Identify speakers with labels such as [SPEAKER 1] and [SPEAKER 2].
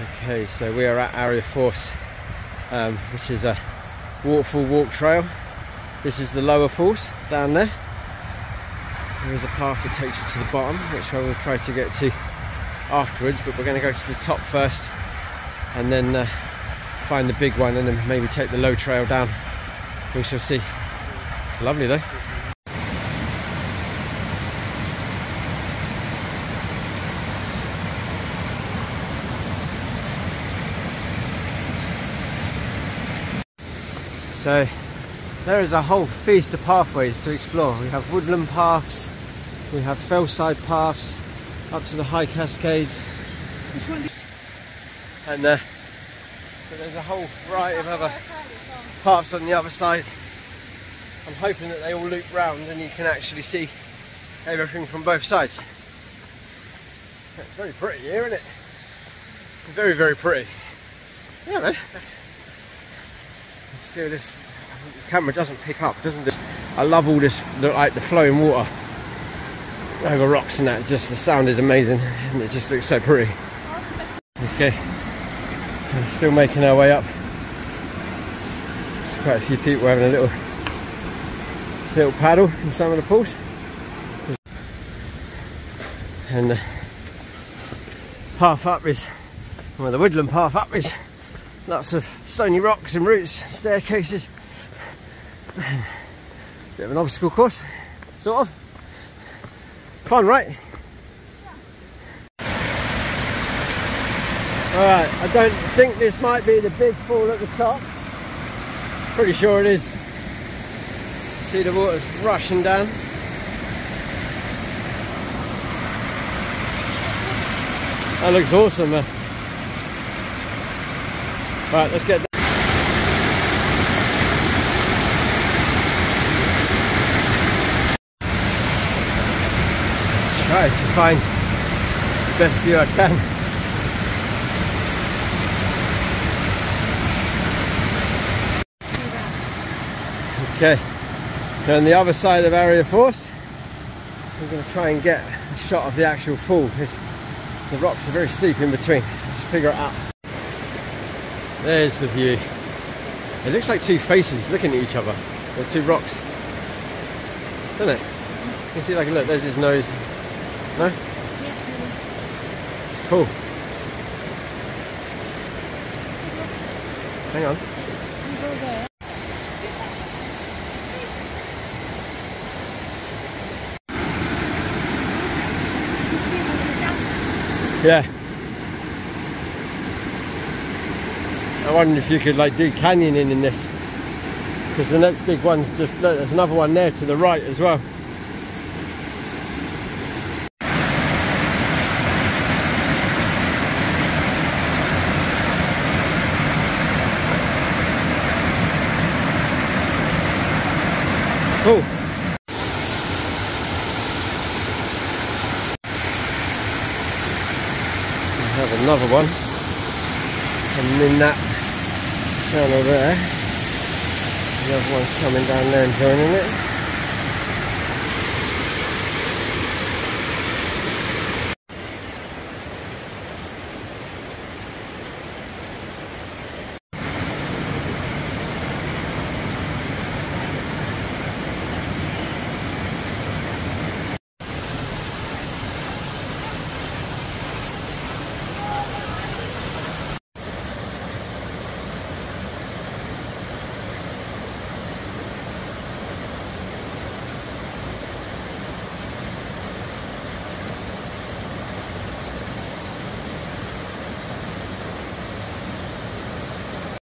[SPEAKER 1] Okay, so we are at Aira Force, which is a waterfall walk trail. This is the lower falls down there. There is a path that takes you to the bottom, which I will try to get to afterwards, but we're going to go to the top first and then find the big one and then maybe take the low trail down. We shall see. It's lovely though. So there is a whole feast of pathways to explore. We have woodland paths, we have fellside paths, up to the high cascades. And but there's a whole variety of other paths on the other side. I'm hoping that they all loop round and you can actually see everything from both sides. It's very pretty here, isn't it? Very, very pretty. Yeah, man. See, this camera doesn't pick up, doesn't it? I love all this, like the flowing water over rocks and that. Just the sound is amazing and it just looks so pretty. Okay, we're still making our way up. There's quite a few people having a little paddle in some of the pools. And the path up is, well, the woodland path up is lots of stony rocks and roots, staircases. Bit of an obstacle course, sort of. Fun, right? Alright, I don't think this might be the big fall at the top. Pretty sure it is. See the water's rushing down. That looks awesome, man. Right, let's get down. Try to find the best view I can. Okay, so on the other side of Aira Force, we're going to try and get a shot of the actual fall because the rocks are very steep in between. Let's figure it out. There's the view. It looks like two faces looking at each other. They're two rocks, doesn't it? You can see, like, look, there's his nose. No? It's cool. Hang on. Yeah. I wonder if you could, like, do canyoning in this, because the next big one's just, look, there's another one there to the right as well. Cool. We have another one, and in that channel there, the other one's coming down there and joining it.